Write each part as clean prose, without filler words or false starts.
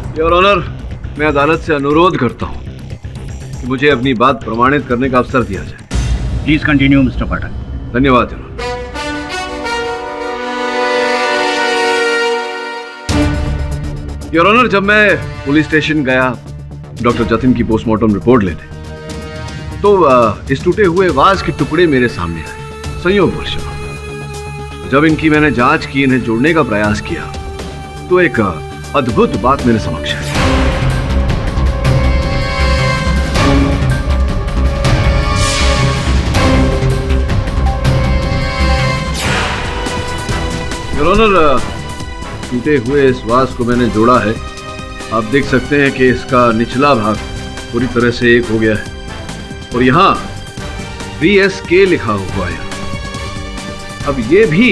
Your honour, मैं अदालत से अनुरोध करता हूँ कि मुझे अपनी बात प्रमाणित करने का अवसर दिया जाए। प्लीज कंटिन्यू मिस्टर पाठक। धन्यवाद योर ऑनर। योर ऑनर, जब मैं पुलिस स्टेशन गया डॉक्टर जतिन की पोस्टमार्टम रिपोर्ट लेने, तो इस टूटे हुए वाज के टुकड़े मेरे सामने आए। संयोगवश जब इनकी मैंने जांच की, इन्हें जोड़ने का प्रयास किया, तो एक अद्भुत बात मेरे समक्ष है। योर ऑनर, टूटे हुए इस वास को मैंने जोड़ा है। आप देख सकते हैं कि इसका निचला भाग पूरी तरह से एक हो गया है और यहाँ VSK लिखा हुआ है। अब ये भी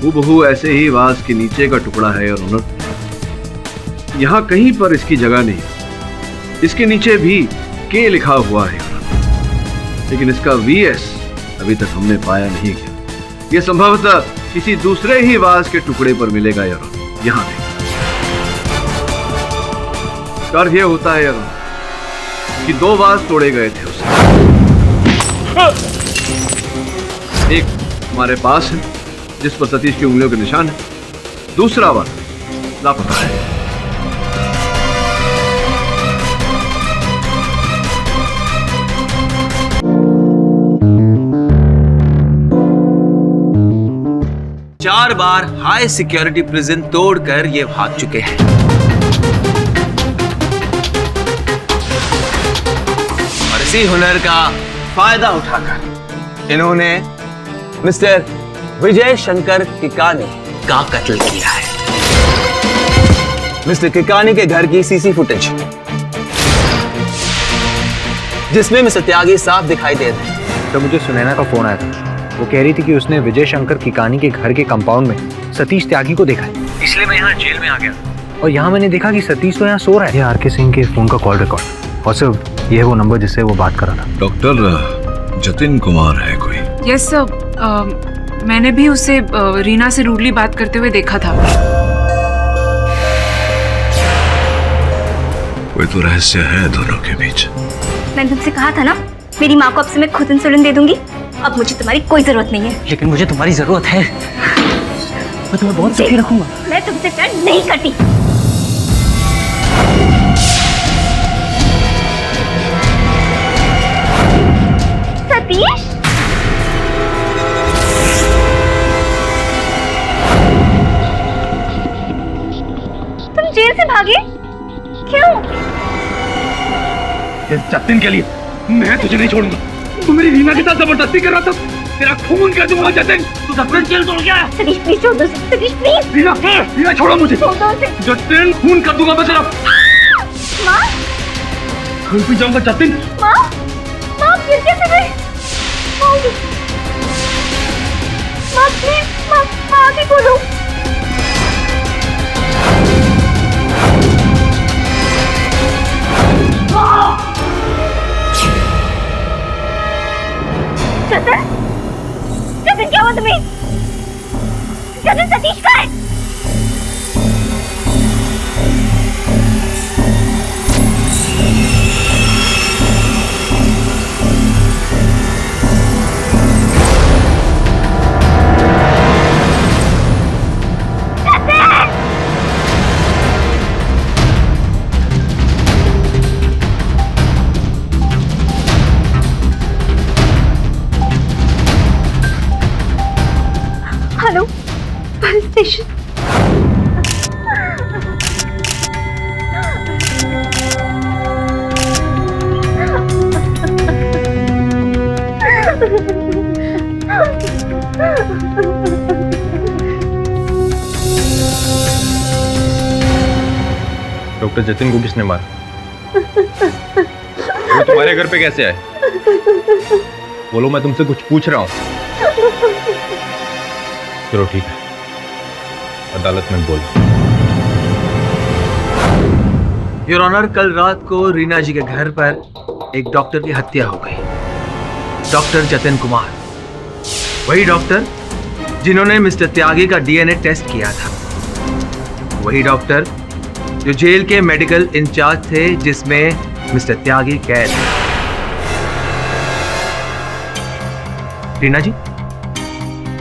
हूबहू ऐसे ही वास के नीचे का टुकड़ा है योर ऑनर। यहाँ कहीं पर इसकी जगह नहीं। इसके नीचे भी K लिखा हुआ है, लेकिन इसका VS अभी तक हमने पाया नहीं गया। ये संभवतः किसी दूसरे ही वास के टुकड़े पर मिलेगा योर ऑनर। यहाँ देखिए, कर ये होता है योर ऑनर कि 2 वास तोड़े गए थे उससे। एक हमारे पास है जिस पर सतीश की उंगलियों के निशान है, दूसरा वास लापता है। चार बार हाई सिक्योरिटी प्रिजन तोड़कर ये भाग चुके हैं। और इसी हुनर का फायदा उठाकर इन्होंने मिस्टर विजय शंकर किकानी का कत्ल किया है। मिस्टर किकानी के घर की सीसी फुटेज, जिसमें मिस्टर त्यागी साफ दिखाई दे रहे हैं। तो मुझे सुनैना का फोन आया था। वो कह रही थी कि उसने विजय शंकर किकानी के घर के कंपाउंड में सतीश त्यागी को देखा है, इसलिए मैं यहाँ जेल में आ गया। और यहाँ मैंने देखा कि सतीश तो यहाँ सो रहा है। ये RK सिंह के फोन का कॉल रिकॉर्ड, और सिर्फ ये है वो नंबर जिससे वो बात कर रहा था। डॉक्टर जतिन कुमार है कोई? यस सर, मैंने भी उसे रीना से रूडली बात करते हुए देखा था। कोई तो रहस्य है दोनों के बीच। मैंने तुमसे कहा था ना, मेरी माँ को अब से मैं खुद इंसुलिन दे दूंगी। अब मुझे तुम्हारी कोई जरूरत नहीं है। लेकिन मुझे तुम्हारी जरूरत है। मैं तुम्हें बहुत सुखी रखूंगा। मैं तुमसे प्यार नहीं करती। सतीश, तुम जेल से भागे क्यों? इस जतिन के लिए मैं तुझे नहीं छोड़ूंगा। तू मेरी रीना के साथ जबरदस्ती कर रहा था, तेरा खून कर दूंगा जतिन। तू जतिन जेल तोड़ गया। सतीश प्लीज छोड़ दो। सतीश प्लीज। रीना छोड़ो मुझे। छोड़ दो उसे। जतिन खून कर दूंगा मैं तेरा। माँ, खून पी जाऊंगा जतिन। माँ, माँ फिर कैसे गए? माँ प्लीज, माँ आगे बोलो। जतिन, जतिन क्या हुआ तुम्हें? जतिन, सतीश कहाँ है? Hello, police station. Doctor Jatin को किसने मारा? वो तुम्हारे घर पे कैसे आए? बोलो, मैं तुमसे कुछ पूछ रहा हूँ। चलो ठीक है, अदालत में बोलो। योर ऑनर, कल रात को रीना जी के घर पर एक डॉक्टर की हत्या हो गई। डॉक्टर जतिन कुमार, वही डॉक्टर जिन्होंने मिस्टर त्यागी का DNA टेस्ट किया था, वही डॉक्टर जो जेल के मेडिकल इंचार्ज थे, जिसमें मिस्टर त्यागी कैद है। रीना जी,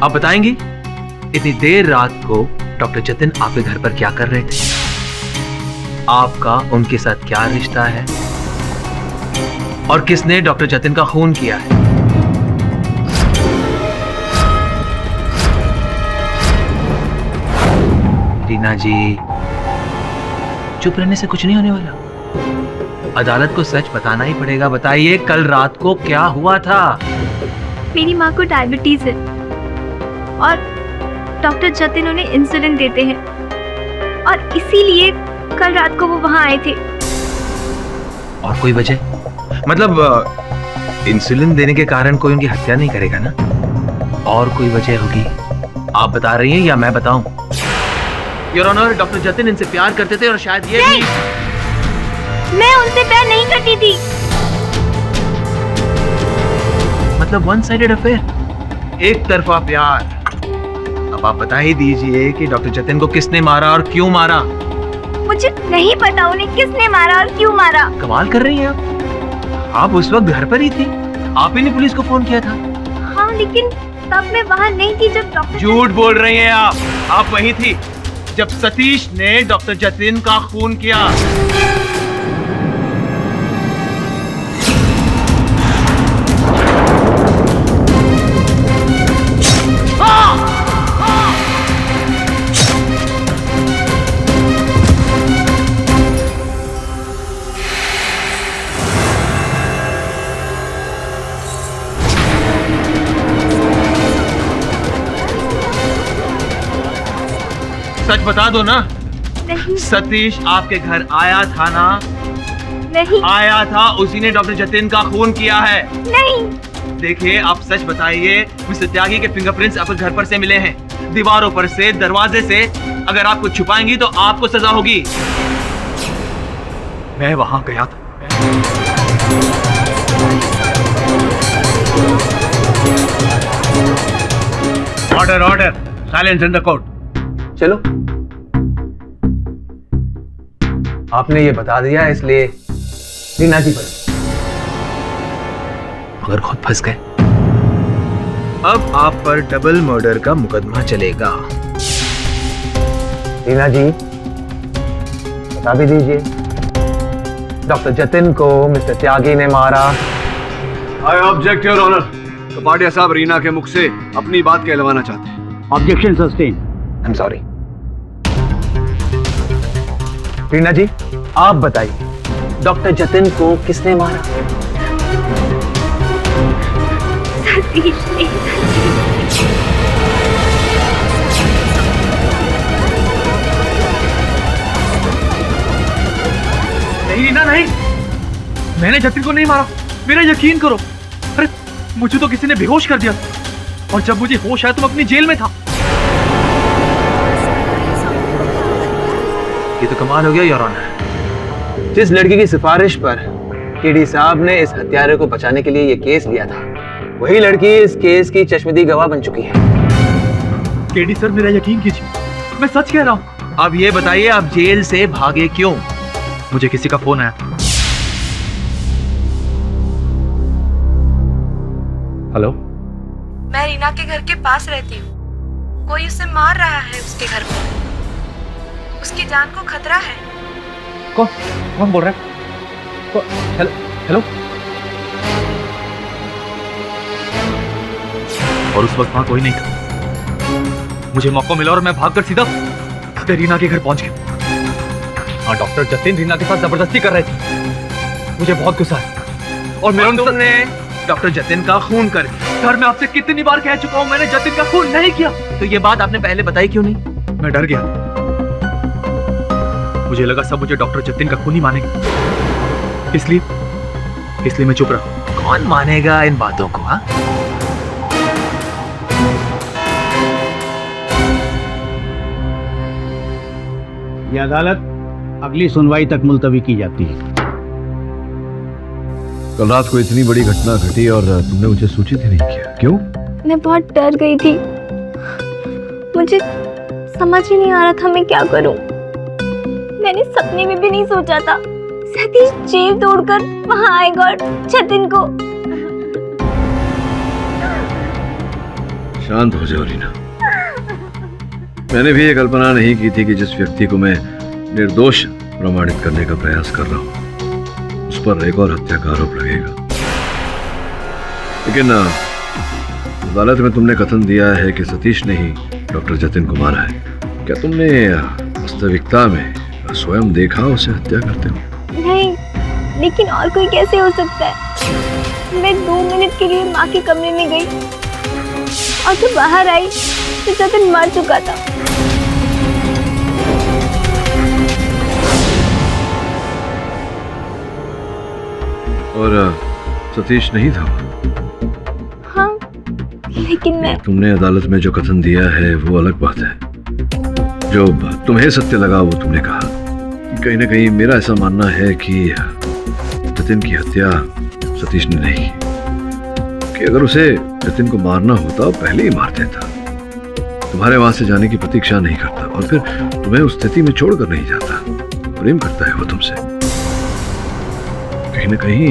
आप बताएंगी इतनी देर रात को डॉक्टर जतिन आपके घर पर क्या कर रहे थे? आपका उनके साथ क्या रिश्ता है और किसने डॉक्टर जतिन का खून किया है? रीना जी, चुप रहने से कुछ नहीं होने वाला। अदालत को सच बताना ही पड़ेगा। बताइए, कल रात को क्या हुआ था? मेरी माँ को डायबिटीज है और डॉक्टर जतिन उन्हें इंसुलिन देते हैं और इसीलिए कल रात को वो वहाँ आए थे। और कोई वजह? मतलब इंसुलिन देने के कारण कोई उनकी हत्या नहीं करेगा ना? और कोई वजह होगी? आप बता रही हैं या मैं बताऊं? योर ऑनर, डॉक्टर जतिन इनसे प्यार करते थे और शायद ये भी। मैं उनसे प्यार नहीं करती थी। मतलब वन साइडेड अफेयर, एक तरफा प्यार। अब आप बता ही दीजिए कि डॉक्टर जतिन को किसने मारा और क्यों मारा? मुझे नहीं पता उन्हें किसने मारा और क्यों मारा। कमाल कर रही हैं आप उस वक्त घर पर ही थी। आप ही ने पुलिस को फोन किया था। हाँ, लेकिन तब मैं वहाँ नहीं थी जब डॉक्टर। झूठ बोल रही हैं आप वहीं थी जब सतीश ने डॉक्टर जतिन का खून किया। सच बता दो ना। नहीं। सतीश आपके घर आया था ना? नहीं। आया था, उसी ने डॉक्टर जतिन का खून किया है। नहीं। देखिए, आप सच बताइए। मिस्टर त्यागी के फिंगरप्रिंट्स आपके घर पर से मिले हैं, दीवारों पर से, दरवाजे से। अगर आप कुछ छुपाएंगी तो आपको सजा होगी। मैं वहां गया था। Order order, silence in the court. चलो, आपने ये बता दिया इसलिए रीना जी पर मगर खुद फंस गए। अब आप पर डबल मर्डर का मुकदमा चलेगा। रीना जी, बता भी दीजिए, डॉक्टर जतिन को मिस्टर त्यागी ने मारा। I object your honour. Kapadia साहब रीना के मुख से अपनी बात कहलवाना चाहते हैं। Objection sustain. I am sorry. Reena जी, आप बताइए, डॉक्टर जतिन को किसने मारा? सतीश ने। नहीं रीना, नहीं, मैंने जतिन को नहीं मारा। मेरा यकीन करो। अरे मुझे तो किसी ने बेहोश कर दिया और जब मुझे होश आया तो मैं अपनी जेल में था। ये तो कमाल हो गया योर ऑनर। जिस लड़की की सिफारिश पर केडी साहब ने इस हत्यारे को बचाने के लिए ये केस लिया था, वही लड़की इस केस की चश्मदीद गवाह बन चुकी है। केडी सर, मेरा यकीन कीजिए, मैं सच कह रहा हूँ। अब ये बताइए, आप जेल से भागे क्यों? मुझे किसी का फोन आया। हेलो, मैं रीना के घर के पास रहती हूँ। कोई उसे मार रहा है उसके घर पर। उसकी जान को खतरा है। कौन बोल रहा है? Hello hello. और उस वक्त वहां कोई नहीं था। मुझे मौका मिला और मैं भागकर सीधा रीना के घर पहुंच गया। हाँ, डॉक्टर जतिन रीना के साथ जबरदस्ती कर रहे थे। मुझे बहुत गुस्सा है और मेरा तुमने डॉक्टर जतिन का खून कर दिया। सर, मैं आपसे कितनी बार कह चुका हूं, मैंने जतिन का खून नहीं किया। तो ये बात आपने पहले बताई क्यों नहीं? मैं डर गया। मुझे लगा सब मुझे डॉक्टर जतिन का खून ही मानेंगे, इसलिए मैं चुप रहा। कौन मानेगा इन बातों को? हाँ, यह अदालत अगली सुनवाई तक मुलतवी की जाती है। कल रात को इतनी बड़ी घटना घटी और तुमने मुझे सूचित ही नहीं किया, क्यों? मैं बहुत डर गई थी। मुझे समझ ही नहीं आ रहा था मैं क्या करूं। मैंने सपने में भी नहीं सोचा था सतीश जेल तोड़कर वहां आएगा और जतिन को। शांत हो जाओ रीना। मैंने भी ये कल्पना नहीं की थी कि जिस व्यक्ति को मैं निर्दोष प्रमाणित करने का प्रयास कर रहा हूं उस पर एक और हत्या का आरोप लगेगा। लेकिन अदालत में तुमने कथन दिया है कि सतीश ने ही डॉक्टर जतिन को मारा है। क्या तुमने वास्तविकता में स्वयं देखा उसे हत्या करते हो? नहीं, लेकिन और कोई कैसे हो सकता है? मैं 2 मिनट के लिए माँ के कमरे में गई और जब बाहर आई तो जतिन मर चुका था। और सतीश नहीं था? हाँ, लेकिन मैं तुमने अदालत में जो कथन दिया है वो अलग बात है। जो तुम्हें सत्य लगा वो तुमने कहा। कहीं ना कहीं मेरा ऐसा मानना है कि जतिन की हत्या सतीश ने नहीं की। कि अगर उसे जतिन को मारना होता पहले ही मार देता। तुम्हारे वहां से जाने की प्रतीक्षा नहीं करता और फिर तुम्हें उस स्थिति में छोड़कर नहीं जाता। प्रेम करता है वो तुमसे। कहीं ना कहीं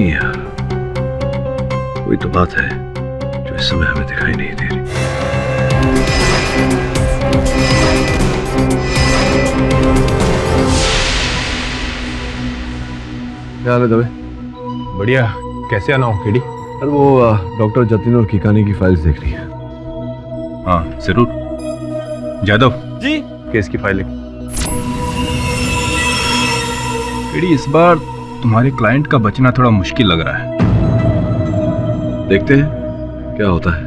कोई तो बात है जो इस समय हमें दिखाई नहीं दे रही। क्या हाल है दवे? बढ़िया। कैसे आना हो केडी? अरे वो डॉक्टर जतिन और किकानी की फाइल्स देख रही है। हाँ जरूर। जादव जी, केस की फाइल केडी, इस बार तुम्हारे क्लाइंट का बचना थोड़ा मुश्किल लग रहा है। देखते हैं क्या होता है।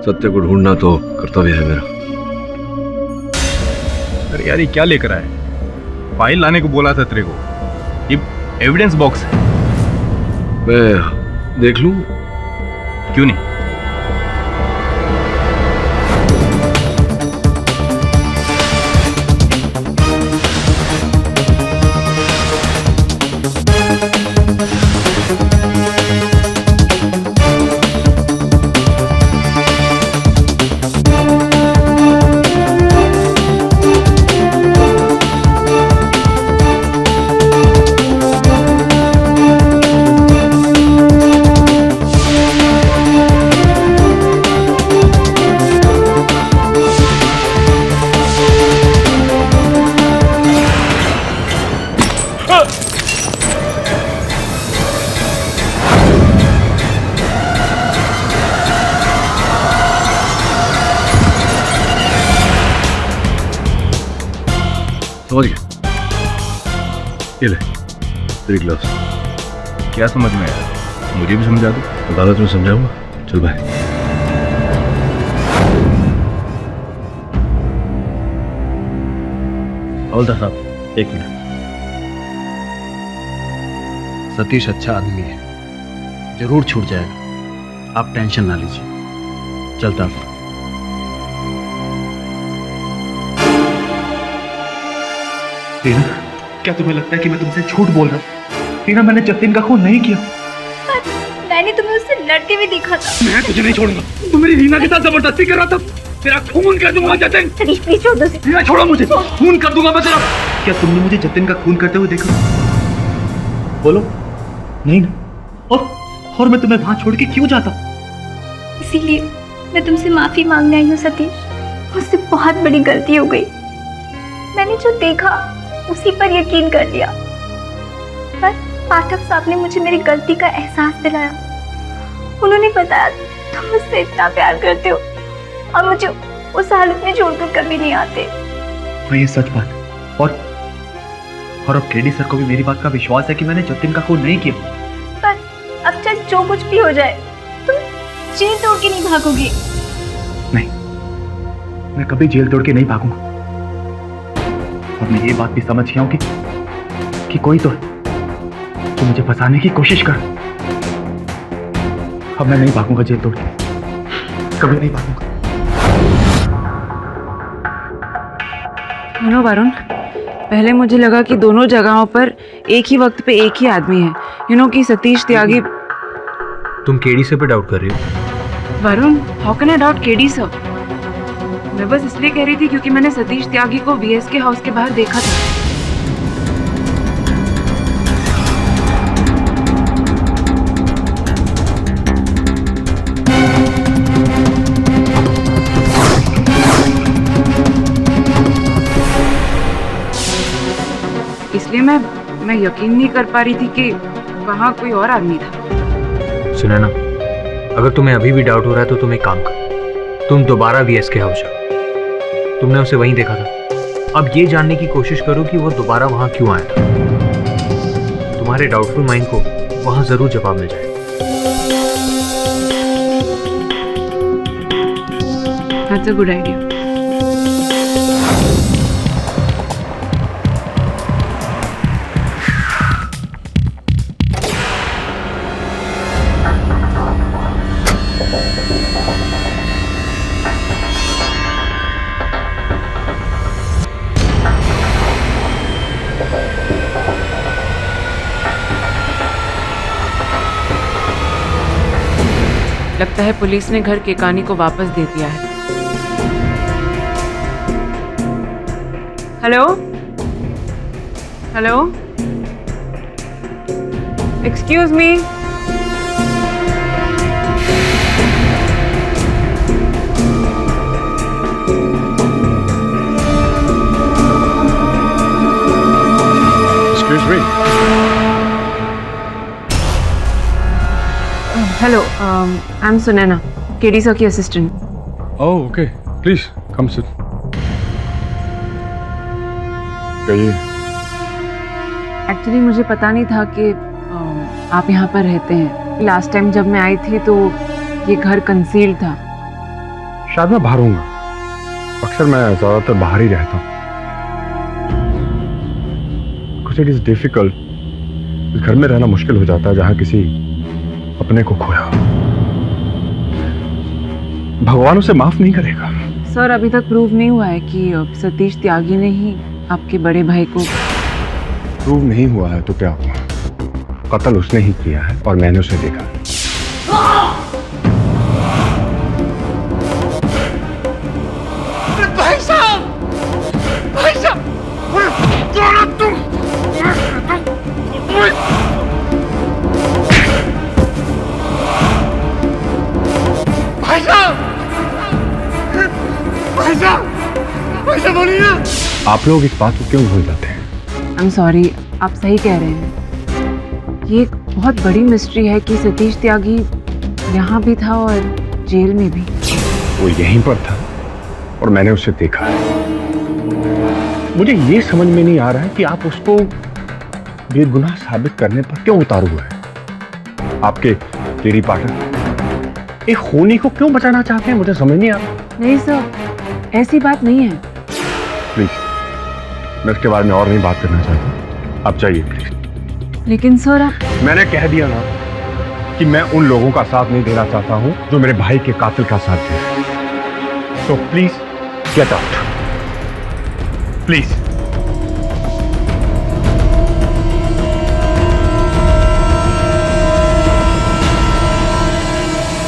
सत्य को ढूंढना तो कर्तव्य है मेरा। अरे यार ये क्या लेकर आए? फाइल लाने को बोला था तेरे को। ये एविडेंस बॉक्स है। मैं देख लूं? क्यों नहीं? समझ गया। ये ले तेरी ग्लव्स। क्या समझ में आया? मुझे भी समझा दो। अदालत में समझाऊंगा। चल भाई। हवलदार साहब, 1 मिनट। सतीश अच्छा आदमी है, जरूर छूट जाएगा। आप टेंशन ना लीजिए। चलता हूं। रीना, क्या तुम्हें लगता है कि मैं तुमसे झूठ बोल रहा हूँ? रीना, मैंने जतिन का खून नहीं किया। मैंने तुम्हें उससे लड़ते हुए देखा था। मैं तुझे नहीं छोड़ूंगा। तू मेरी रीना के साथ जबरदस्ती कर रहा था। तेरा खून कर दूंगा जतिन। सतीश प्लीज छोड़ दो। रीना छोड़ो मुझे। खून कर दूंगा मैं तेरा। क्या तुमने मुझे जतिन का खून करते हुए देखा? बोलो। नहीं ना। और मैं तुम्हें वहां छोड़ के क्यों जाता? इसीलिए मैं तुमसे माफी मांगने आई हूँ सतीश। मुझसे बहुत बड़ी गलती हो गई। मैंने जो देखा उसी पर यकीन कर लिया। पर पाठक साहब ने मुझे मेरी गलती का एहसास दिलाया। उन्होंने बताया तुम मुझसे इतना प्यार करते हो और मुझे उस हालत में छोड़कर कभी नहीं आते। मैं ये सच बात और अब केडी सर को भी मेरी बात का विश्वास है कि मैंने जतिन का खून नहीं किया। पर अब चाहे जो कुछ भी हो जाए तुम जेल तोड़ के नहीं भागोगे। नहीं, मैं कभी जेल तोड़ के नहीं भागूंगा। और मैं ये बात भी समझ गया हूं कि कोई तो मुझे फंसाने की कोशिश कर। अब मैं नहीं भागूंगा जेल तोड़ के। कभी नहीं भागूंगा। वरुण, पहले मुझे लगा कि दोनों जगहों पर एक ही वक्त पे एक ही आदमी है। कि सतीश त्यागी। तुम केडी से पे डाउट कर रही हो? Varun, how can I doubt KD sir? मैं बस इसलिए कह रही थी क्योंकि मैंने सतीश त्यागी को वीएसके हाउस के बाहर देखा था। इसलिए मैं यकीन नहीं कर पा रही थी कि वहाँ कोई और आदमी था। सुना ना, अगर तुम्हें अभी भी डाउट हो रहा है तो तुम एक काम करो, तुम दोबारा वीएस के हाउस जाओ। तुमने उसे वहीं देखा था, अब ये जानने की कोशिश करो कि वो दोबारा वहां क्यों आया था। तुम्हारे डाउटफुल माइंड को वहां जरूर जवाब मिल जाएगा। That's a good idea. लगता है पुलिस ने घर केकानी को वापस दे दिया है। Hello hello, excuse me. Excuse me. Hello, I am Sunaina, KD sir की assistant. Oh, okay. Please, come sit. कहिए। एक्चुअली मुझे पता नहीं था कि आप यहाँ पर रहते हैं। लास्ट टाइम जब मैं आई थी तो ये घर कंसील्ड था। शायद मैं बाहर हूँगा, अक्सर मैं ज़्यादातर बाहर ही रहता हूँ। कुछ इट इज़ डिफिकल्ट, इस घर में रहना मुश्किल हो जाता है जहाँ किसी अपने को खोया। भगवान उसे माफ नहीं करेगा। सर, अभी तक प्रूव नहीं हुआ है कि सतीश त्यागी ने ही आपके बड़े भाई को। प्रूव नहीं हुआ है तो क्या हुआ? कत्ल उसने ही किया है और मैंने उसे देखा। भाई साहब, भाई साहब, तुम भाई साहब, भाई साहब, भाई साहब बोलिए ना। आप लोग इस बात को क्यों भूल जाते हैं? आई एम सॉरी, आप सही कह रहे हैं। ये एक बहुत बड़ी मिस्ट्री है कि सतीश त्यागी यहाँ भी था और जेल में भी। वो यहीं पर था और मैंने उसे देखा है। मुझे ये समझ में नहीं आ रहा है कि आप उसको बेगुनाह साबित करने पर क्यों उतारू हुए हैं। आपके तेरी पार्टनर एक खूनी को क्यों बचाना चाहते हैं, मुझे समझ नहीं आ रहा। नहीं सर, ऐसी बात नहीं है। प्लीज, मैं इसके बारे में और नहीं बात करना चाहता, आप जाइए प्लीज। लेकिन सर आप। मैंने कह दिया ना कि मैं उन लोगों का साथ नहीं देना चाहता हूं जो मेरे भाई के कातिल का साथ दे रहे हैं। तो please get out, please.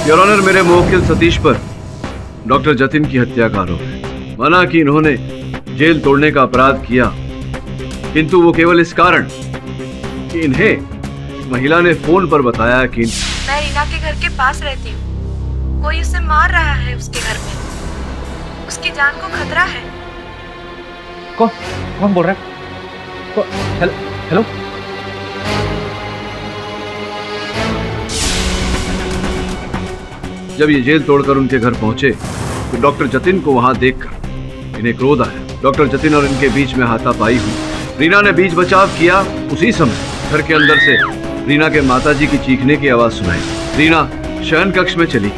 Your honour, मेरे मुवक्किल सतीश पर डॉक्टर जतिन की हत्या का आरोप है। माना कि इन्होंने जेल तोड़ने का अपराध किया, किंतु वो केवल इस कारण कि इन्हें महिला ने फोन पर बताया कि मैं रीना के घर के पास रहती हूँ, कोई उसे मार रहा है उसके घर में, उसकी जान को खतरा है। कौन बोल रहा है? हेलो, जब ये जेल तोड़कर उनके घर पहुंचे तो डॉक्टर जतिन को वहां देखकर इन्हें क्रोध आया। डॉक्टर जतिन और इनके बीच में हाथापाई हुई। रीना ने बीच बचाव किया। उसी समय घर के अंदर से रीना के माताजी की चीखने की आवाज सुनाई। रीना शयन कक्ष में चली।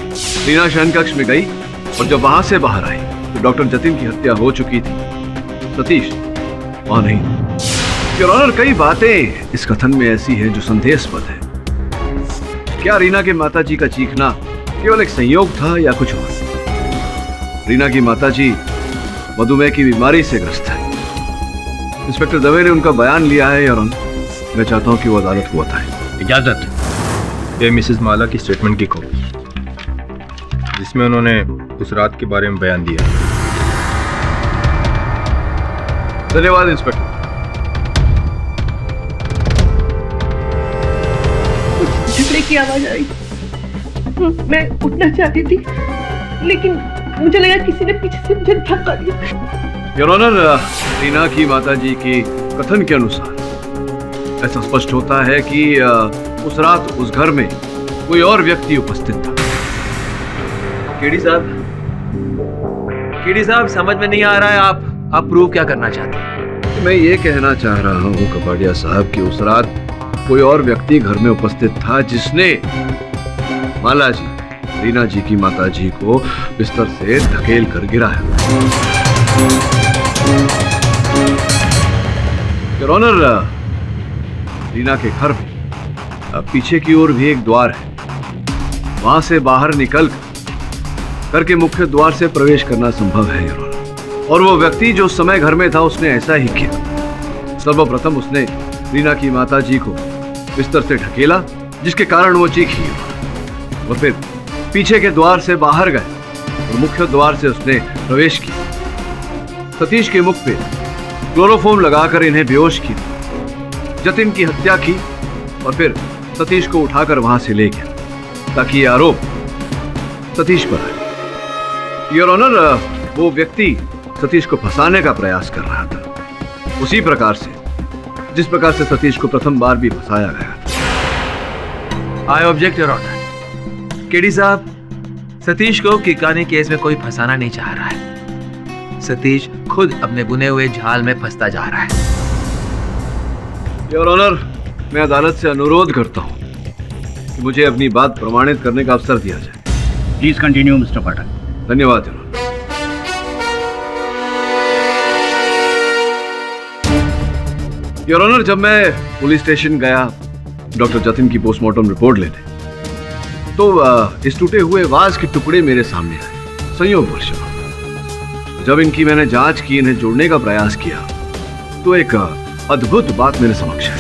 रीना शयन कक्ष में गई और जब वहां से बाहर आई तो डॉक्टर जतिन की हत्या हो चुकी थी। सतीश वहां नहीं। योर ऑनर, कई बातें इस कथन में ऐसी हैं जो संदेहास्पद है। क्या रीना के माताजी का चीखना केवल एक संयोग था या कुछ और? रीना की माताजी मधुमेह की बीमारी से ग्रस्त है। इंस्पेक्टर दवे ने उनका बयान लिया है और मैं चाहता हूं कि वो अदालत को बताएं। इजाजत। ये मिसेस माला की स्टेटमेंट की कॉपी, जिसमें उन्होंने उस रात के बारे में बयान दिया। धन्यवाद इंस्पेक्टर। झगड़े की आवाज आई। मैं उठना चाहती थी लेकिन मुझे लगा किसी ने पीछे से मुझे धक्का दिया। योर ऑनर, रीना की माताजी के कथन के अनुसार ऐसा स्पष्ट होता है कि उस रात उस घर में कोई और व्यक्ति उपस्थित था। केडी साहब समझ में नहीं आ रहा है, आप प्रूव क्या करना चाहते हैं? मैं ये कहना चाह रहा हूँ कपाड़िया साहब कि उस रात कोई और व्यक्ति घर में उपस्थित था जिसने माला जी, रीना जी की माता जी को बिस्तर से धकेल कर गिराया। योर ऑनर, रीना के घर में पीछे की ओर भी एक द्वार है। वहां से बाहर निकल घर के मुख्य द्वार से प्रवेश करना संभव है, योर ऑनर। और वो व्यक्ति जो उस समय घर में था उसने ऐसा ही किया। सर्वप्रथम उसने रीना की माता जी को बिस्तर से ढकेला, जिसके कारण वो चीखी, और फिर पीछे के द्वार से बाहर गए और मुख्य द्वार से उसने प्रवेश किया। सतीश के मुख पे क्लोरोफॉर्म लगाकर इन्हें बेहोश किया, जतिन की हत्या की और फिर सतीश को उठाकर वहां से ले गया ताकि ये आरोप सतीश पर आए। योर ऑनर, वो व्यक्ति सतीश को फंसाने का प्रयास कर रहा था, उसी प्रकार से जिस प्रकार से सतीश को प्रथम बार भी फंसाया गया था। I object your honour. KD साहब, सतीश को किकानी केस में कोई फंसाना नहीं चाह रहा है। सतीश खुद अपने बुने हुए जाल में फंसता जा रहा है। योर ऑनर, मैं अदालत से अनुरोध करता हूं कि मुझे अपनी बात प्रमाणित करने का अवसर दिया जाए। प्लीज कंटिन्यू मिस्टर पाठक। धन्यवाद योर ऑनर। योर ऑनर, जब मैं पुलिस स्टेशन गया डॉक्टर जतिन की पोस्टमार्टम रिपोर्ट लेने, तो इस टूटे हुए वाज के टुकड़े मेरे सामने आए। संयोगवश जब इनकी मैंने जांच की, इन्हें जोड़ने का प्रयास किया, तो एक अद्भुत बात मेरे समक्ष आई।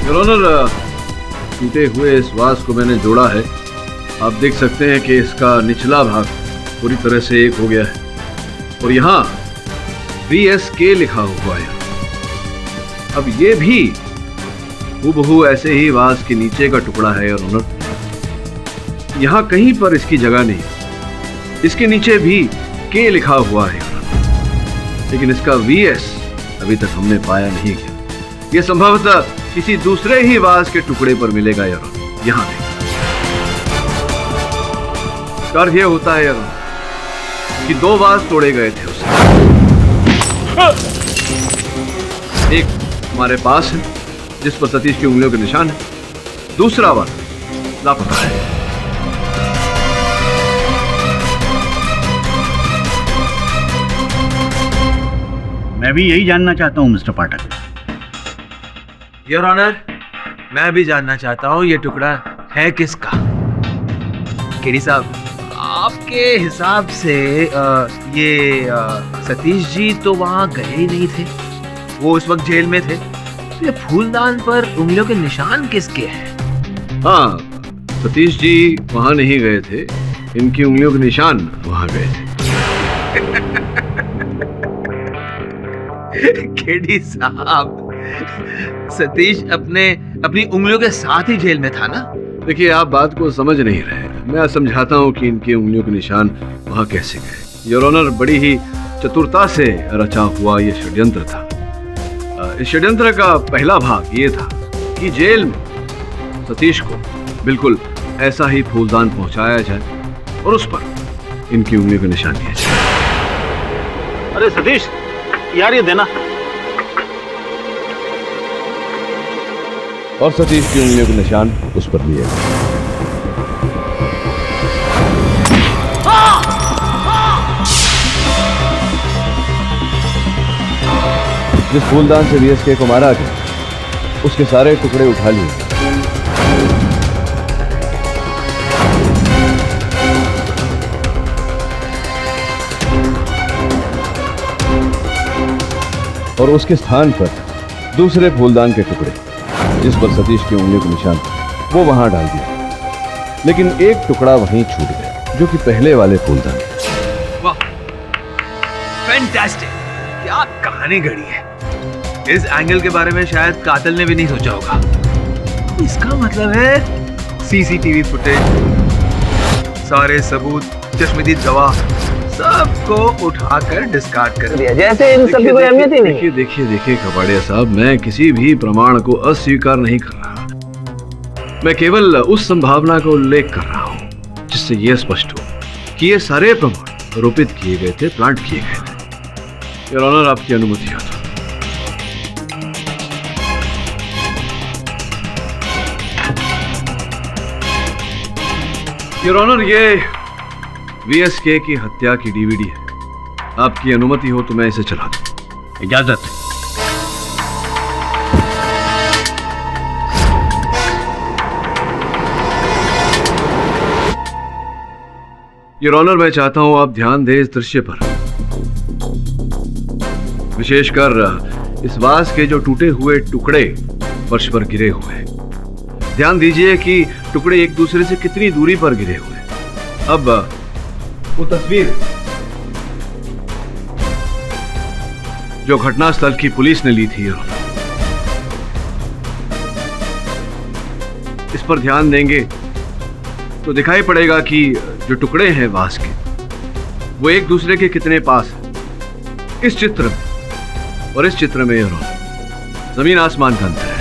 योर ऑनर, टूटे हुए इस वाज को मैंने जोड़ा है। आप देख सकते हैं कि इसका निचला भाग पूरी तरह से एक हो गया है और यहाँ VSK लिखा हुआ है। अब ये भी हूबहू ऐसे ही वाज के नीचे का टुकड़ा है योर ऑनर। यहाँ कहीं पर इसकी जगह नहीं। इसके नीचे भी K लिखा हुआ है योर ऑनर, लेकिन इसका VS अभी तक हमने पाया नहीं गया। ये संभवतः किसी दूसरे ही वाज के टुकड़े पर मिलेगा योर ऑनर। यहाँ नहीं। कार्य यह होता है योर ऑनर कि 2 वाज तोड़े गए थे उसे। एक हमारे पास है जिस पर सतीश की उंगलियों के निशान है, दूसरा वाज लापता है। मैं भी यही जानना चाहता हूं मिस्टर पाठक। योर ऑनर, मैं भी जानना चाहता हूं ये टुकड़ा है किसका। केडी साहब, आपके हिसाब से ये सतीश जी तो वहां गए ही नहीं थे, वो उस वक्त जेल में थे, तो ये फूलदान पर उंगलियों के निशान किसके हैं? हाँ, सतीश जी वहां नहीं गए थे, इनकी उंगलियों के निशान वहां गए थे। केडी साहब, सतीश अपनी उंगलियों के साथ ही जेल में था ना? देखिए, आप बात को समझ नहीं रहे। मैं समझाता हूँ कि इनकी उंगलियों के निशान वहां कैसे गए। योर ऑनर, बड़ी ही चतुरता से रचा हुआ ये षड्यंत्र था। इस षड्यंत्र का पहला भाग ये था कि जेल में सतीश को बिल्कुल ऐसा ही फूलदान पहुंचाया जाए और उस पर इनकी उंगलियों के निशान दिए जाए। अरे सतीश यार, ये देना। और सतीश की उंगलियों के निशान उस पर दिए गए। जिस फूलदान से VSK को मारा गया, उसके सारे टुकड़े उठा लिए और उसके स्थान पर दूसरे फूलदान के टुकड़े जिस पर सतीश की उंगलियों के निशान वो वहां डाल दिया, लेकिन एक टुकड़ा वहीं छूट गया जो कि पहले वाले फूलदान। वाह, फैंटास्टिक! क्या कहानी घड़ी है। इस एंगल के बारे में शायद कातिल ने भी नहीं सोचा होगा। इसका मतलब है CCTV फुटेज सारे सबूत, चश्मदीद गवाह सबको उठाकर डिस्कार्ड कर दिया, जैसे इन सब की कोई अहमियत ही नहीं। देखिए कपाड़िया साहब, मैं किसी भी प्रमाण को अस्वीकार नहीं कर रहा। मैं केवल उस संभावना का उल्लेख कर रहा हूं जिससे यह स्पष्ट हो कि ये सारे प्रमाण रोपित किए गए थे, प्लांट किए गए थे। योर ऑनर, आपकी अनुमति हो तो। योर ऑनर, ये वीएसके की हत्या की डीवीडी है। आपकी अनुमति हो तो मैं इसे चला दूं। इजाजत। योर ऑनर, मैं चाहता हूं आप ध्यान दें इस दृश्य पर, विशेषकर इस वास के जो टूटे हुए टुकड़े फर्श पर गिरे हुए हैं। ध्यान दीजिए कि टुकड़े एक दूसरे से कितनी दूरी पर गिरे हुए हैं। अब वो तस्वीर जो घटनास्थल की पुलिस ने ली थी, इस पर ध्यान देंगे तो दिखाई पड़ेगा कि जो टुकड़े हैं वास के, वो एक दूसरे के कितने पास है। इस चित्र में और इस चित्र में जमीन आसमान का अंतर है।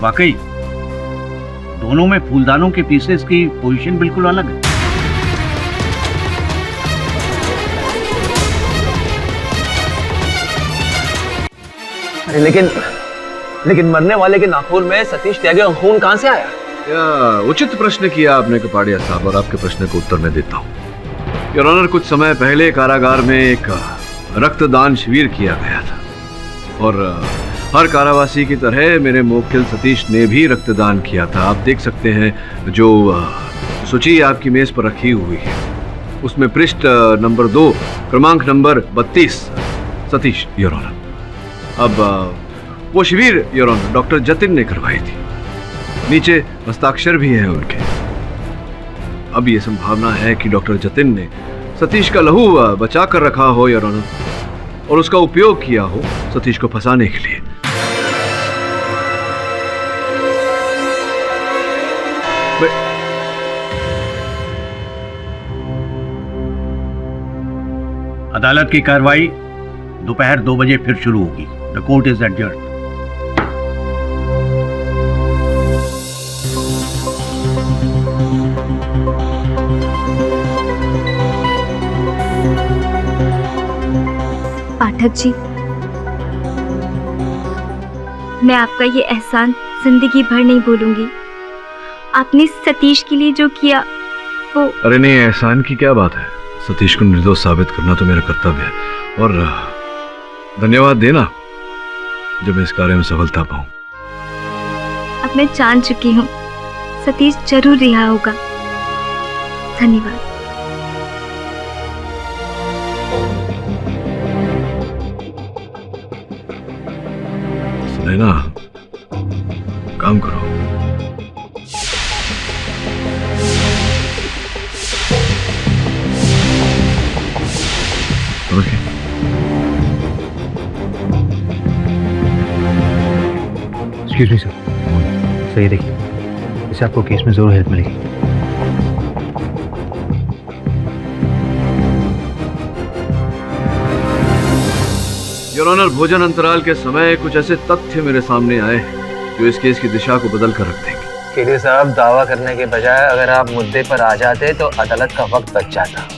वाकई दोनों में फूलदानों के पीसेस की पोजीशन बिल्कुल अलग है। लेकिन मरने वाले के नाखून में सतीश त्यागी का खून कहां से आया? उचित प्रश्न किया आपने कपाड़िया साहब, और आपके प्रश्न को उत्तर मैं देता हूं। योर ऑनर, कुछ समय पहले कारागार में एक रक्तदान शिविर किया गया था, और हर कारावासी की तरह मेरे मुवक्किल सतीश ने भी रक्तदान किया था। आप देख सकते हैं जो सूची आपकी मेज पर रखी हुई है, उसमें पृष्ठ नंबर 2 क्रमांक नंबर 32 सतीश, योर ऑनर। अब वो शिविर योर ऑनर डॉक्टर जतिन ने करवाई थी। नीचे हस्ताक्षर भी हैं उनके। अब ये संभावना है कि डॉक्टर जतिन ने सतीश का लहू बचा कर रखा हो योर ऑनर, और उसका उपयोग किया हो सतीश को फंसाने के लिए। अदालत की कार्रवाई दोपहर 2 बजे फिर शुरू होगी। The court is adjourned. Pathak जी, मैं आपका ये एहसान जिंदगी भर नहीं भूलूंगी। आपने सतीश के लिए जो किया वो। अरे नहीं, एहसान की क्या बात है। सतीश को निर्दोष साबित करना तो मेरा कर्तव्य है, और धन्यवाद देना जब मैं इस कार्य में सफलता पाऊं। अब मैं जान चुकी हूँ सतीश जरूर रिहा होगा। धन्यवाद। सुनैना, काम करो। एक्सक्यूज मी सर, सही देखिए, इससे आपको केस में जरूर हेल्प मिलेगी। योर ऑनर, भोजन अंतराल के समय कुछ ऐसे तथ्य मेरे सामने आए जो इस केस की दिशा को बदल कर रख देंगे। केडी साहब, दावा करने के बजाय अगर आप मुद्दे पर आ जाते तो अदालत का वक्त बच जाता।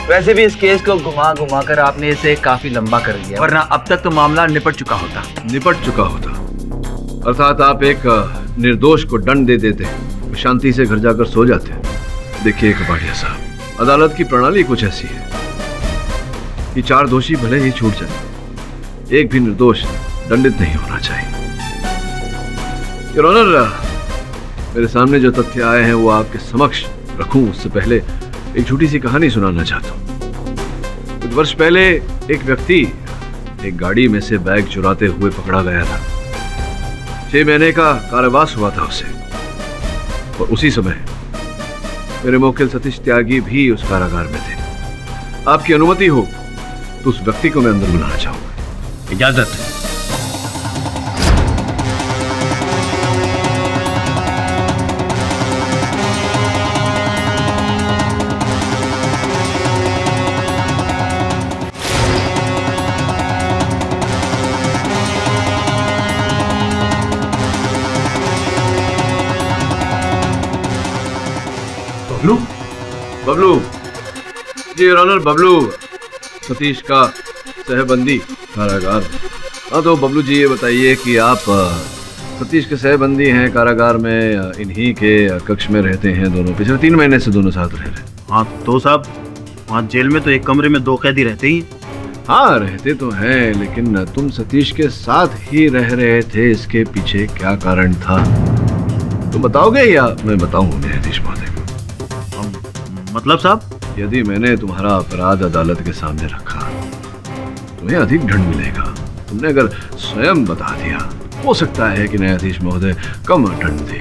वैसे भी इस केस को घुमा घुमा कर आपने इसे काफी लंबा कर दिया, वरना अब तक तो मामला निपट चुका होता। अर्थात आप एक निर्दोष को दंड दे देते, शांति से घर जाकर सो जाते। देखिए कपाड़िया साहब, अदालत की प्रणाली कुछ ऐसी है कि 4 दोषी भले ही छूट जाए, एक भी निर्दोष दंडित नहीं होना चाहिए। योर ऑनर, मेरे सामने जो तथ्य आए हैं वो आपके समक्ष रखूं उससे पहले एक छोटी सी कहानी सुनाना चाहता हूं। कुछ वर्ष पहले एक व्यक्ति एक गाड़ी में से बैग चुराते हुए पकड़ा गया था। 6 महीने का कारावास हुआ था उसे, और उसी समय मेरे मुवक्किल सतीश त्यागी भी उस कारागार में थे। आपकी अनुमति हो तो उस व्यक्ति को मैं अंदर बुलाना चाहूंगा। इजाजत। बबलू जी, योर ऑनर, बबलू सतीश का सहबंदी कारागार। हाँ तो बबलू जी ये बताइए कि आप सतीश के सहबंदी हैं, कारागार में इन्हीं के कक्ष में रहते हैं दोनों, पिछले 3 महीने से दोनों साथ रह रहे हैं। हाँ तो साहब, वहाँ जेल में तो एक कमरे में 2 कैदी रहते ही। हाँ रहते तो हैं, लेकिन तुम सतीश के साथ ही रह रहे थे, इसके पीछे क्या कारण था तुम बताओगे या मैं बताऊं न्यायाधीश महोदय को? मतलब साहब? यदि मैंने तुम्हारा अपराध अदालत के सामने रखा तुम्हें अधिक दंड मिलेगा। तुमने अगर स्वयं बता दिया, हो सकता है कि न्यायाधीश महोदय कम दंड दे।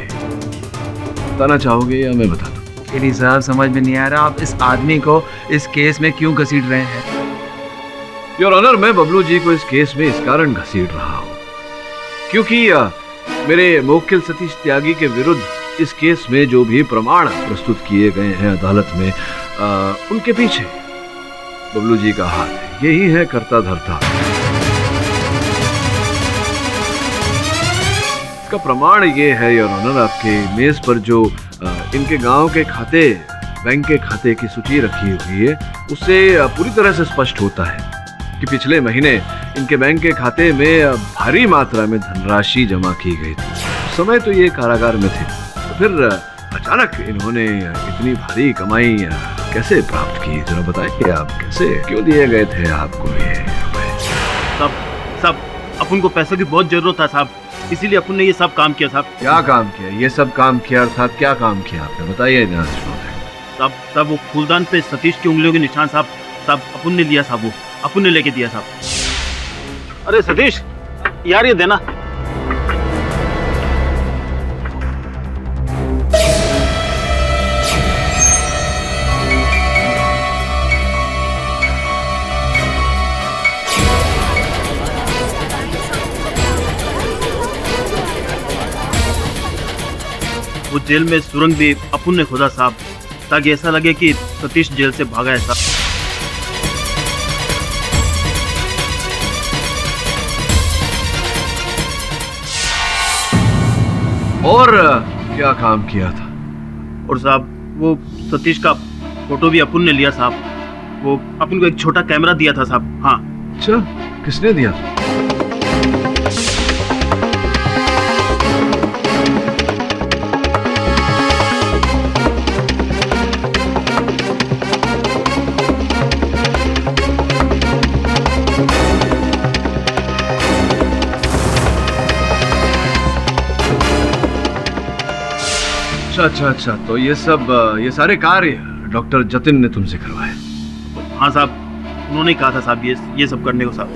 बताना चाहोगे या मैं बता दूं? केडी साहब, समझ में नहीं आ रहा आप इस आदमी को इस केस में क्यों घसीट रहे हैं? योर ऑनर, मैं बबलू जी को इस केस में इस कारण घसीट रहा हूं क्योंकि मेरे मुवक्किल सतीश त्यागी के विरुद्ध इस केस में जो भी प्रमाण प्रस्तुत किए गए हैं अदालत में, उनके पीछे बबलू जी का हाथ है। यही है कर्ता धर्ता। इसका प्रमाण ये है योर ऑनर, आपके मेज पर जो इनके गांव के खाते, बैंक के खाते की सूची रखी हुई है, उससे पूरी तरह से स्पष्ट होता है कि पिछले महीने इनके बैंक के खाते में भारी मात्रा में धनराशि जमा की गई थी। उस समय तो ये कारागार में थे, तो फिर अचानक इन्होंने इतनी भारी कमाई कैसे प्राप्त की? जरा बताइए आप, कैसे, क्यों दिए गए थे आपको ये रुपए? साहब, अपन को पैसों की बहुत जरूरत था साहब, इसीलिए अपन ने ये सब काम किया साहब। क्या काम किया? ये सब काम किया अर्थात क्या काम किया आपने? बताइए न्यायाधीश महोदय। साहब वो फूलदान पे सतीश की उंगलियों के निशान साहब अपन ने लिया साहब, वो अपन ने लेके दिया साहब। अरे सतीश यार, ये देना। वो जेल में सुरंग भी अपन ने खोदा साहब, ताकि ऐसा लगे कि सतीश जेल से भागा है साहब। और क्या काम किया था? और साहब वो सतीश का फोटो भी अपन ने लिया साहब, वो अपन को एक छोटा कैमरा दिया था साहब। हाँ। अच्छा, किसने दिया? अच्छा, तो ये सारे कार्य डॉक्टर जतिन ने तुमसे करवाए? हाँ साहब, उन्होंने कहा था साहब ये सब करने को साहब।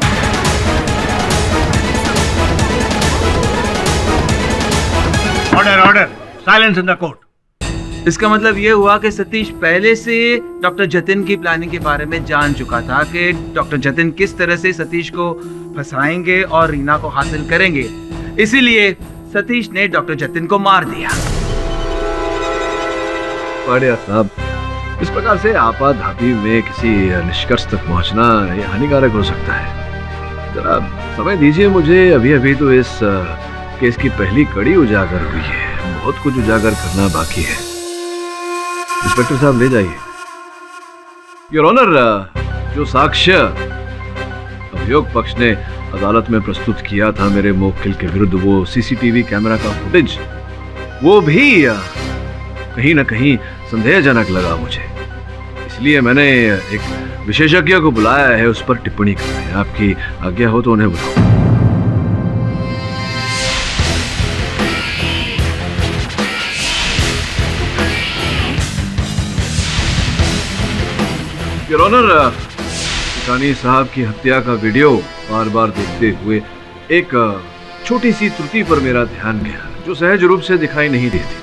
Order, silence in the court. इसका मतलब ये हुआ कि सतीश पहले से डॉक्टर जतिन की प्लानिंग के बारे में जान चुका था कि डॉक्टर जतिन किस तरह से सतीश को फंसाएंगे और रीना को हासिल करेंगे, इसीलिए सतीश ने डॉक्टर जतिन को मार दिया। बढ़िया साहब, इस प्रकार से आपाधापी में किसी निष्कर्ष तक पहुंचना ये हानिकारक हो सकता है। जरा समय दीजिए मुझे, अभी तो इस केस की पहली कड़ी उजागर हुई है, बहुत कुछ उजागर करना बाकी है। इंस्पेक्टर साहब ले जाइए। योर ऑनर, जो साक्ष्य अभियोग पक्ष ने अदालत में प्रस्तुत किया था मेरे मुवक्किल के विरुद्ध, वो सीसीटीवी कैमरा का फुटेज, वो भी कहीं ना कहीं संदेहजनक लगा मुझे, इसलिए मैंने एक विशेषज्ञ को बुलाया है उस पर टिप्पणी करने। आपकी आज्ञा हो तो उन्हें बुलाओ। योर ऑनर, किसानी साहब की हत्या का वीडियो बार बार देखते हुए एक छोटी सी त्रुटि पर मेरा ध्यान गया, जो सहज रूप से दिखाई नहीं देती।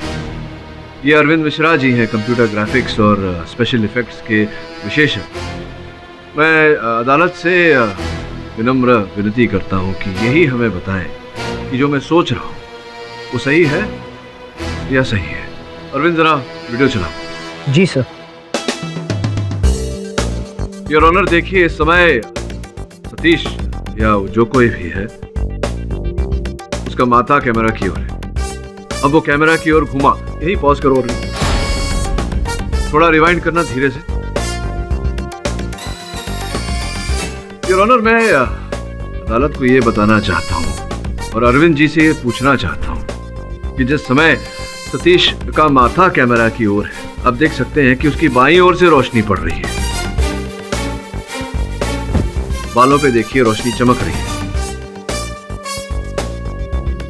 ये अरविंद मिश्रा जी हैं, कंप्यूटर ग्राफिक्स और स्पेशल इफेक्ट्स के विशेषज्ञ। मैं अदालत से विनम्र विनती करता हूं कि यही हमें बताएं कि जो मैं सोच रहा हूं वो सही है या सही है। अरविंद, जरा वीडियो चलाओ। जी सर। योर ऑनर, देखिए इस समय सतीश या जो कोई भी है, उसका माथा कैमरा की ओर है। अब वो कैमरा की ओर घुमा, यही पॉज करो। थोड़ा रिवाइंड करना धीरे से। योर ऑनर, मैं अदालत को ये बताना चाहता हूँ और अरविंद जी से ये पूछना चाहता हूँ कि जिस समय सतीश का माथा कैमरा की ओर है, आप देख सकते हैं कि उसकी बाईं ओर से रोशनी पड़ रही है। बालों पे देखिए रोशनी चमक रही है।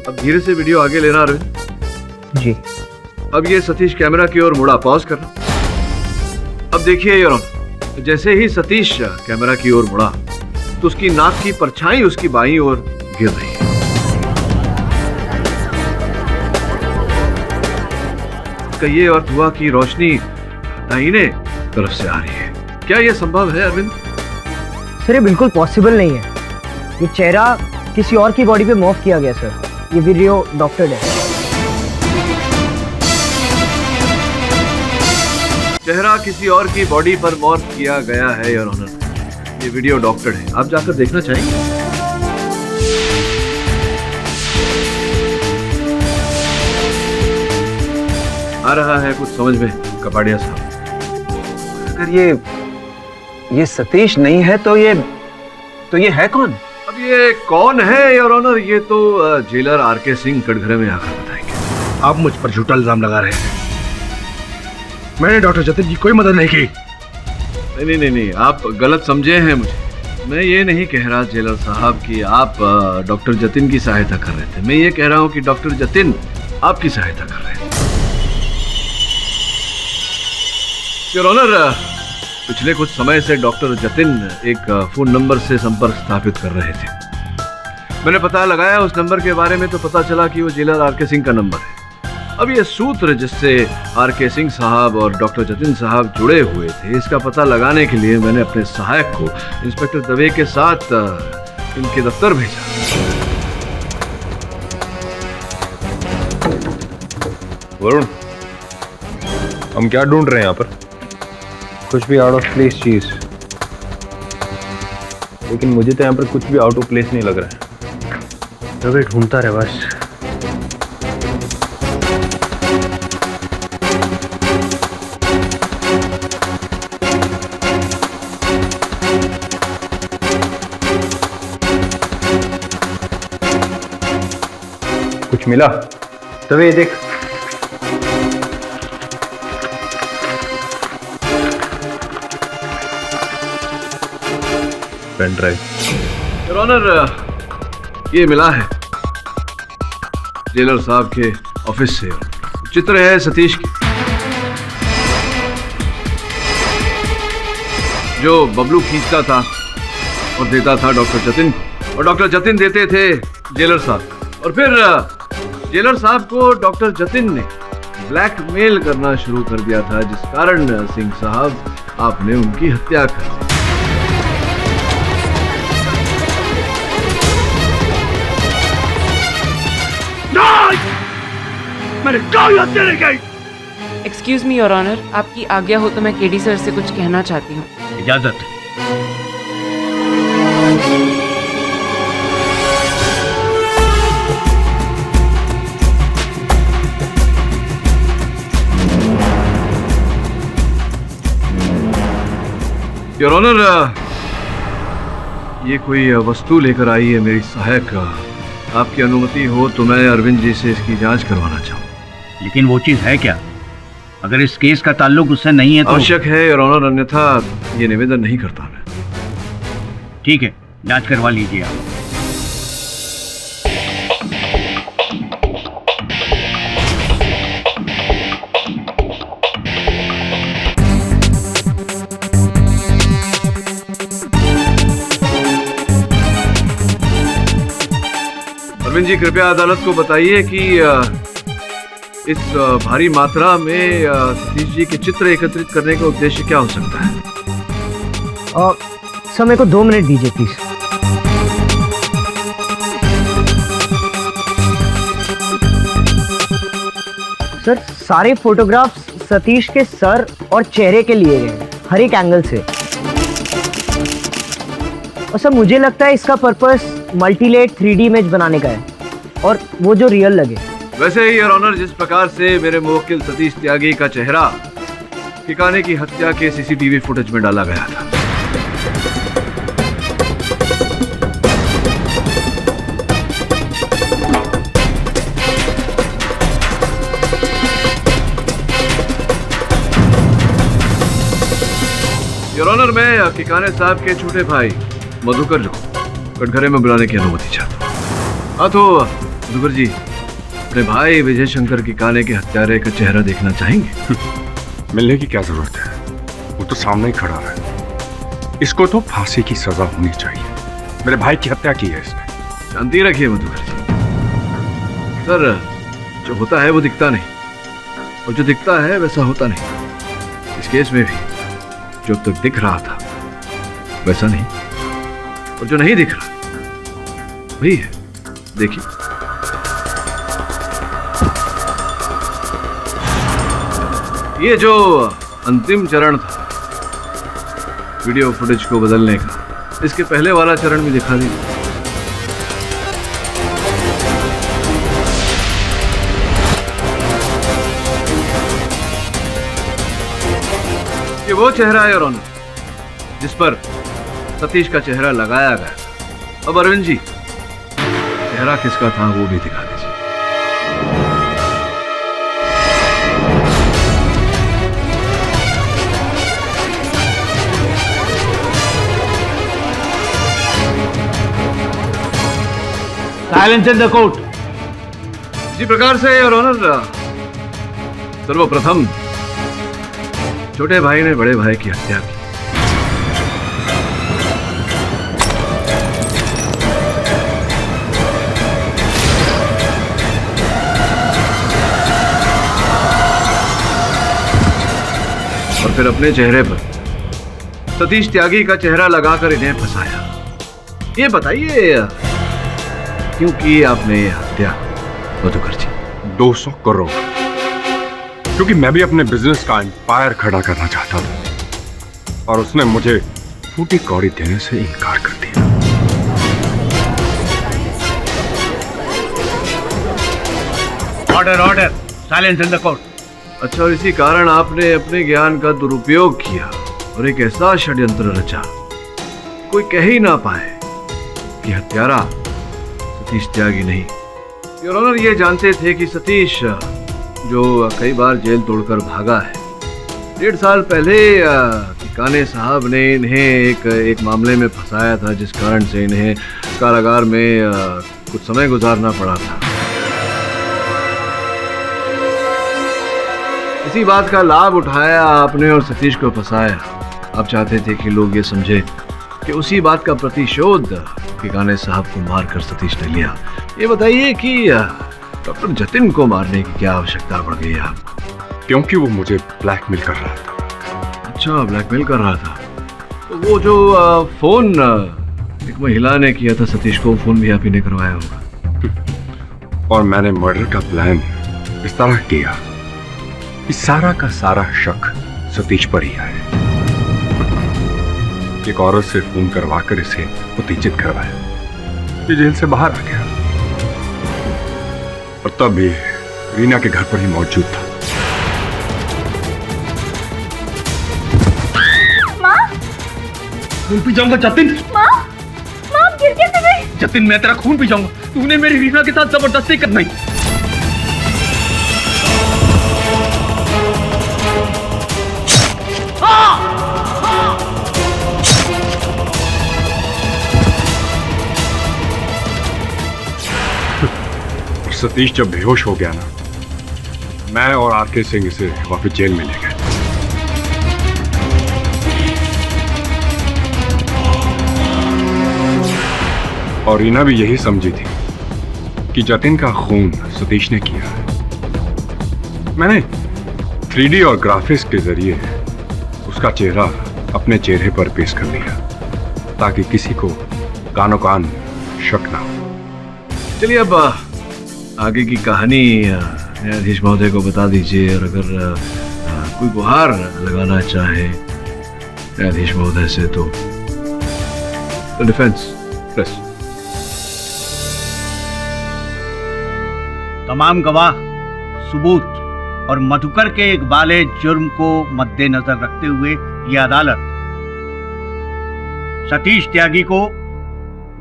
अब धीरे से वीडियो आगे लेना अरविंद जी। अब ये सतीश कैमरा की ओर मुड़ा, पॉज करना। अब देखिए योर ऑनर, जैसे ही सतीश कैमरा की ओर मुड़ा तो उसकी नाक की परछाई उसकी बाईं ओर गिर रही है। इसका ये अर्थ हुआ कि रोशनी दाहिने तरफ से आ रही है। क्या यह संभव है अरविंद? सर, ये बिल्कुल पॉसिबल नहीं है। ये चेहरा किसी और की बॉडी पे मॉर्फ किया गया सर। ये वीडियो डॉक्टर्ड है। चेहरा किसी और की बॉडी पर मॉर्फ किया गया है योर ऑनर। ये वीडियो डॉक्टर्ड है। आप जाकर देखना चाहेंगे? आ रहा है कुछ समझ में कपाड़िया साहब? अगर ये सतीश नहीं है तो ये है कौन? अब ये कौन है योर ऑनर, ये तो जेलर आरके सिंह कटघरे में आकर बताएंगे। आप मुझ पर झूठा इल्जाम लगा रहे हैं। मैंने डॉक्टर जतिन की कोई मदद नहीं की। नहीं, आप गलत समझे हैं मुझे। मैं ये नहीं कह रहा जेलर साहब कि आप डॉक्टर जतिन की सहायता कर रहे थे। मैं ये कह रहा हूँ कि डॉक्टर जतिन आपकी सहायता कर रहे थे। योर ऑनर, पिछले कुछ समय से डॉक्टर जतिन एक फोन नंबर से संपर्क स्थापित कर रहे थे। मैंने पता लगाया उस नंबर के बारे में तो पता चला कि वो जेलर आरके सिंह का नंबर है। अब ये सूत्र जिससे आरके सिंह साहब और डॉक्टर जतिन साहब जुड़े हुए थे, इसका पता लगाने के लिए मैंने अपने सहायक को इंस्पेक्टर दवे के साथ इनके दफ्तर भेजा। वरुण, हम क्या ढूंढ रहे हैं यहाँ पर? कुछ भी आउट ऑफ प्लेस चीज। लेकिन मुझे तो यहाँ पर कुछ भी आउट ऑफ प्लेस नहीं लग रहा है। रवि ढूंढता रहे बस। कुछ मिला? तभी देख। Pen drive. योर ऑनर, ये मिला है जेलर साहब के ऑफिस से। चित्र है सतीश की, जो बबलू खींचता था और देता था डॉक्टर जतिन को, और डॉक्टर जतिन देते थे जेलर साहब। और फिर जेलर साहब को डॉक्टर जतिन ने ब्लैकमेल करना शुरू कर दिया था, जिस कारण सिंह साहब आपने उनकी हत्या कर दी। मैंने कोई हत्या नहीं की। एक्सक्यूज मी योर ऑनर, आपकी आज्ञा हो तो मैं केडी सर से कुछ कहना चाहती हूँ। इजाजत। योर ऑनर, ये कोई वस्तु लेकर आई है मेरी सहायक। आपकी अनुमति हो तो मैं अरविंद जी से इसकी जांच करवाना चाहूँ। लेकिन वो चीज है क्या? अगर इस केस का ताल्लुक उससे नहीं है तो आवश्यक है योर ऑनर, अन्यथा ये निवेदन नहीं करता मैं। ठीक है, जांच करवा लीजिए आप। अरविंद जी, कृपया अदालत को बताइए कि इस भारी मात्रा में सतीश जी के चित्र एकत्रित करने का उद्देश्य क्या हो सकता है? सर, मेरे को 2 मिनट दीजिए प्लीज। सर, सारे फोटोग्राफ्स सतीश के सर और चेहरे के लिए गए, हर एक एंगल से। और सर, मुझे लगता है इसका पर्पस मल्टीलेट 3D इमेज बनाने का है, और वो जो रियल लगे। वैसे ही योर ऑनर, जिस प्रकार से मेरे मुवक्किल सतीश त्यागी का चेहरा किकाने की हत्या के सीसीटीवी फुटेज में डाला गया था। योर ऑनर, मैं किकाने साहब के छोटे भाई मधुकर को कटघरे में बुलाने की अनुमति चाहता हूँ। हाँ तो मधुकर जी, अपने भाई विजय शंकर किकाने के हत्यारे का चेहरा देखना चाहेंगे? मिलने की क्या जरूरत है, वो तो सामने ही खड़ा है। इसको तो फांसी की सजा होनी चाहिए। मेरे भाई की हत्या की है इसने। शांति रखिए मधुकर जी। सर, जो होता है वो दिखता नहीं, और जो दिखता है वैसा होता नहीं। इस केस में भी जो तक दिख रहा था वैसा नहीं, और जो नहीं दिख रहा वही है। देखिए, ये जो अंतिम चरण था वीडियो फुटेज को बदलने का, इसके पहले वाला चरण भी दिखा दीजिए। ये वो चेहरा है योर ऑनर जिस पर सतीश का चेहरा लगाया गया था। अब अरविंद जी, चेहरा किसका था वो भी दिखा दीजिए। Silence in the court. इसी प्रकार से योर ऑनर, सर्वप्रथम छोटे भाई ने बड़े भाई की हत्या की। और फिर अपने चेहरे पर सतीश त्यागी का चेहरा लगाकर इन्हें फंसाया। ये बताइए, क्यों की आपने ये हत्या मधुकर जी? 200 करोड़, क्योंकि मैं भी अपने बिजनेस का एम्पायर खड़ा करना चाहता था, और उसने मुझे फूटी कौड़ी देने से इनकार कर दिया। Order order, silence in the court. अच्छा, और इसी कारण आपने अपने ज्ञान का दुरुपयोग किया और एक ऐसा षड्यंत्र रचा कोई कह ही ना पाए कि हत्यारा सतीश त्यागी नहीं। योर ऑनर, ये जानते थे कि सतीश, जो कई बार जेल तोड़कर भागा है, 1.5 साल पहले किकाने साहब ने इन्हें एक मामले में फंसाया था, जिस कारण से इन्हें कारागार में कुछ समय गुजारना पड़ा था। इसी बात का लाभ उठाया आपने और सतीश को फंसाया। आप चाहते थे कि लोग ये समझे कि उसी बात का प्रतिशोध किकाने साहब को मारकर सतीश ने लिया। ये बताइए कि डॉक्टर जतिन को मारने की क्या आवश्यकता पड़ गई आपको? क्योंकि वो मुझे ब्लैकमेल कर रहा था। अच्छा, ब्लैकमेल कर रहा था। तो वो जो फोन एक महिला ने किया था सतीश को, फोन भी आप ही ने करवाया होगा। और मैंने मर्डर का प्लान इस तरह किया कि सारा का सारा शक सतीश पर ही आए। एक औरत से फोन करवाकर इसे उत्तेजित करवाया। ये जेल से बाहर आ गया, और तब भी रीना के घर पर ही मौजूद था। माँ, खून पी जाऊंगा जतिन। माँ, माँ, आप गिर कैसे गए? जतिन, मैं तेरा खून पी जाऊंगा। तूने मेरी रीना के साथ जबरदस्ती करनी। सतीश जब बेहोश हो गया ना, मैं और आरके सिंह इसे वापस जेल में ले गए। और रीना भी यही समझी थी कि जतिन का खून सतीश ने किया है। मैंने 3D और ग्राफिक्स के जरिए उसका चेहरा अपने चेहरे पर पेश कर दिया, ताकि किसी को कानो कान शक ना हो। चलिए, अब आगे की कहानी न्यायाधीश महोदय को बता दीजिए, और अगर कोई गुहार लगाना चाहे न्यायाधीश महोदय से तो डिफेंस प्रेस। तमाम गवाह, सबूत और मधुकर के इकबाले जुर्म को मद्देनजर रखते हुए ये अदालत सतीश त्यागी को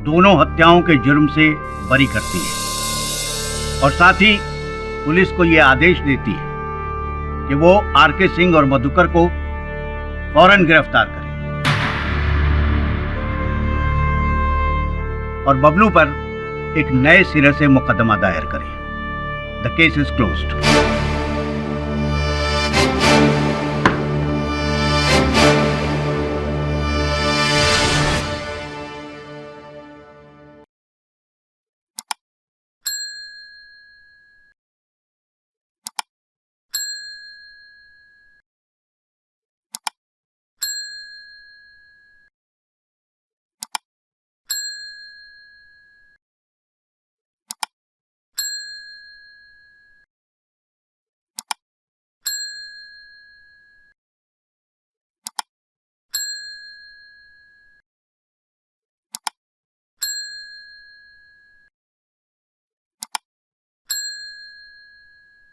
दोनों हत्याओं के जुर्म से बरी करती है और साथ ही पुलिस को यह आदेश देती है कि वो आरके सिंह और मधुकर को फौरन गिरफ्तार करे और बबलू पर एक नए सिरे से मुकदमा दायर करे। The case is closed.